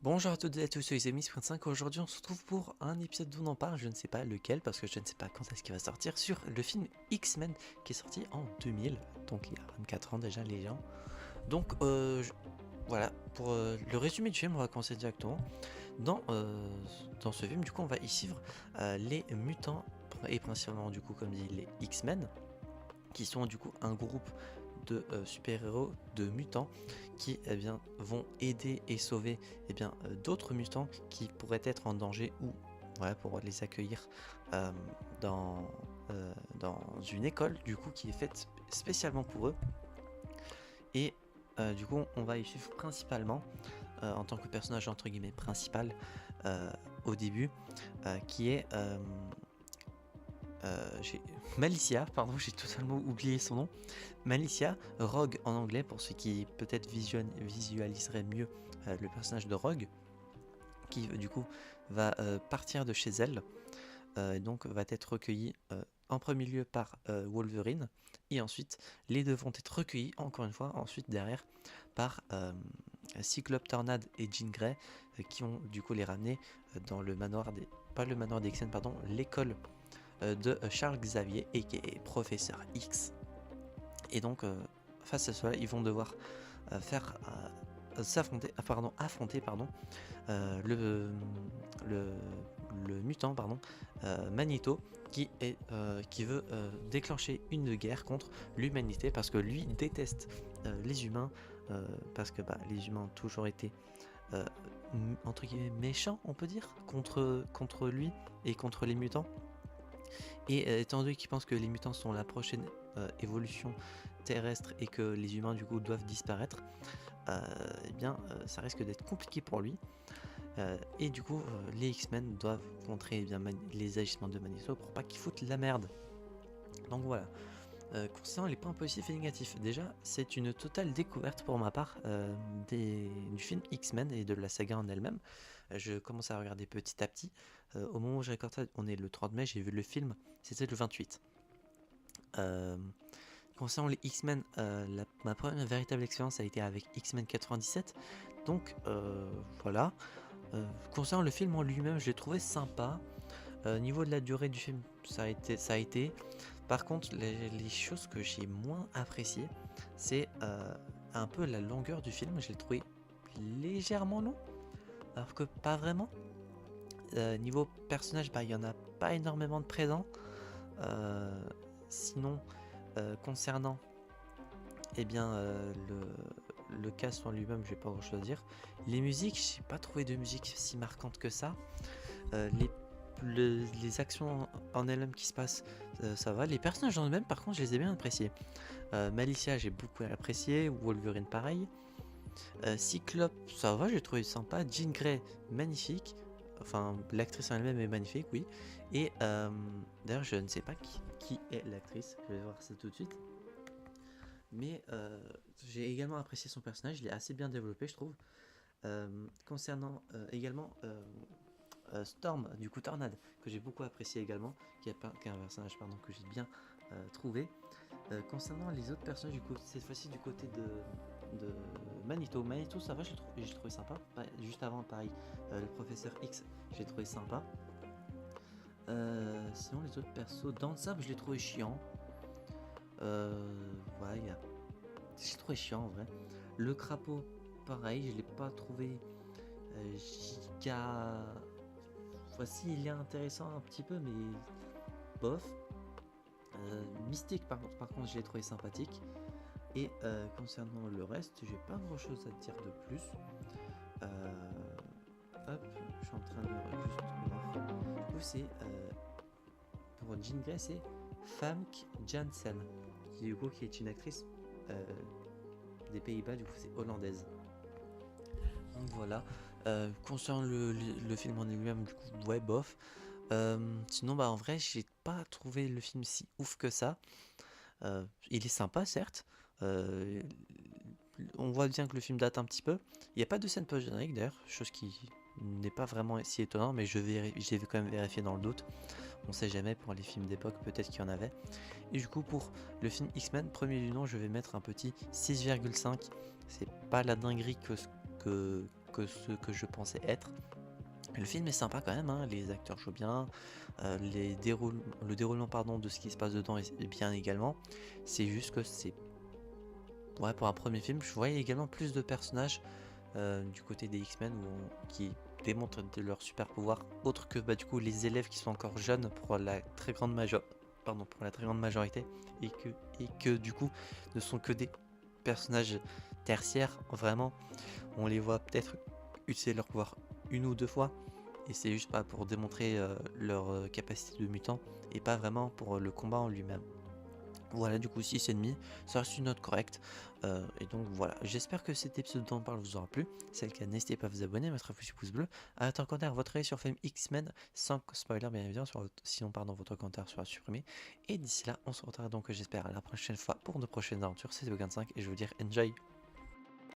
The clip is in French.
Bonjour à toutes et à tous, c'est Amy5. Aujourd'hui on se retrouve pour un épisode d'où on en parle, je ne sais pas lequel parce que je ne sais pas quand est-ce qu'il va sortir, sur le film X-Men qui est sorti en 2000, donc il y a 24 ans déjà les gens. Donc voilà, pour le résumé du film on va commencer directement. Dans ce film du coup on va y suivre les mutants et principalement du coup comme dit les X-Men qui sont du coup un groupe de super-héros, de mutants qui vont aider et sauver d'autres mutants qui pourraient être en danger ou pour les accueillir euh, dans, dans une école du coup qui est faite spécialement pour eux. Et du coup on va y suivre principalement en tant que personnage entre guillemets principal au début qui est j'ai Malicia, pardon, j'ai totalement oublié son nom. Malicia, Rogue en anglais, pour ceux qui peut-être visualiseraient mieux le personnage de Rogue, qui du coup va partir de chez elle, et donc va être recueillie en premier lieu par Wolverine, et ensuite les deux vont être recueillis encore une fois, ensuite derrière par Cyclope, Tornade et Jean Grey, qui ont du coup les ramener dans le manoir des... pas le manoir des X-Men, pardon, l'école de Charles Xavier et qui est Professeur X. Et donc face à cela ils vont devoir affronter le, le mutant Magneto qui veut déclencher une guerre contre l'humanité parce que lui déteste les humains parce que les humains ont toujours été euh, entre guillemets méchants, on peut dire, contre lui et contre les mutants. Et étant donné qu'ils pensent que les mutants sont la prochaine évolution terrestre et que les humains du coup doivent disparaître, ça risque d'être compliqué pour lui. Et du coup, les X-Men doivent contrer les agissements de Magneto pour pas qu'il foute la merde. Donc voilà. Concernant les points positifs et négatifs, déjà c'est une totale découverte pour ma part du film X-Men et de la saga en elle-même. Je commence à regarder petit à petit. Au moment où je recorde ça, on est le 30 mai, j'ai vu le film, c'était le 28. Concernant les X-Men, ma première véritable expérience a été avec X-Men 97. Donc voilà. Concernant le film en lui-même, je l'ai trouvé sympa. Niveau de la durée du film, ça a été. Par contre, les choses que j'ai moins appréciées, c'est un peu la longueur du film. Je l'ai trouvé légèrement long, alors que pas vraiment. Niveau personnage, il n'y en a pas énormément de présents. Sinon, concernant le cast en lui-même, j'ai pas grand chose à dire. Les musiques, j'ai pas trouvé de musique si marquante que ça. Les actions en elles-mêmes qui se passent, ça va. Les personnages en eux-mêmes, par contre, je les ai bien appréciés. Malicia, j'ai beaucoup apprécié. Wolverine, pareil. Cyclope, ça va, j'ai trouvé sympa. Jean Grey, magnifique. Enfin, l'actrice en elle-même est magnifique, oui. Et d'ailleurs, je ne sais pas qui est l'actrice. Je vais voir ça tout de suite. Mais j'ai également apprécié son personnage. Il est assez bien développé, je trouve. Concernant également Storm, du coup Tornade, que j'ai beaucoup apprécié également, qui est un personnage que j'ai bien trouvé. Concernant les autres personnages, du coup, cette fois-ci du côté de Magneto, ça va, j'ai trouvé sympa. Juste avant, pareil, le professeur X, j'ai trouvé sympa. Sinon, les autres persos, dans le sable, je l'ai trouvé chiant. J'ai trouvé chiant en vrai. Le crapaud, pareil, je l'ai pas trouvé giga. Voici, il est intéressant un petit peu, mais bof. Mystique, par contre, je l'ai trouvé sympathique. Et concernant le reste, j'ai pas grand chose à dire de plus. Hop, je suis en train de juste voir. Du coup, c'est pour Jean Grey, c'est Famke Janssen, qui est une actrice des Pays-Bas, du coup, c'est hollandaise. Donc voilà. Concernant le film en lui-même, du coup, ouais, bof. Sinon, en vrai, j'ai pas trouvé le film si ouf que ça. Il est sympa, certes. On voit bien que le film date un petit peu. Il n'y a pas de scène post-générique d'ailleurs, chose qui n'est pas vraiment si étonnant, mais j'ai quand même vérifié dans le doute. On sait jamais, pour les films d'époque, peut-être qu'il y en avait. Et du coup, pour le film X-Men, premier du nom, je vais mettre un petit 6,5. C'est pas la dinguerie que ce que je pensais être. Le film est sympa quand même, hein, les acteurs jouent bien, le déroulement pardon, de ce qui se passe dedans est bien également. C'est juste que c'est... Ouais, pour un premier film, je voyais également plus de personnages du côté des X-Men qui démontrent de leur super pouvoir, autre que bah, du coup les élèves qui sont encore jeunes pour la très grande pour la très grande majorité, et que du coup ne sont que des personnages tertiaires, vraiment. On les voit peut-être utiliser leur pouvoir une ou deux fois, et c'est juste pas pour démontrer leur capacité de mutant, et pas vraiment pour le combat en lui-même. Voilà, du coup 6,5, ça reste une note correcte. Et donc voilà, j'espère que cet épisode dont on parle vous aura plu. Si c'est le cas, n'hésitez pas à vous abonner, à mettre un petit pouce bleu, à mettre un commentaire votre avis sur film X-Men, sans spoiler bien évidemment, sinon pardon, votre commentaire sera supprimé. Et d'ici là, on se retrouvera donc j'espère à la prochaine fois pour de prochaines aventures, c'est 25 et je vous dire enjoy.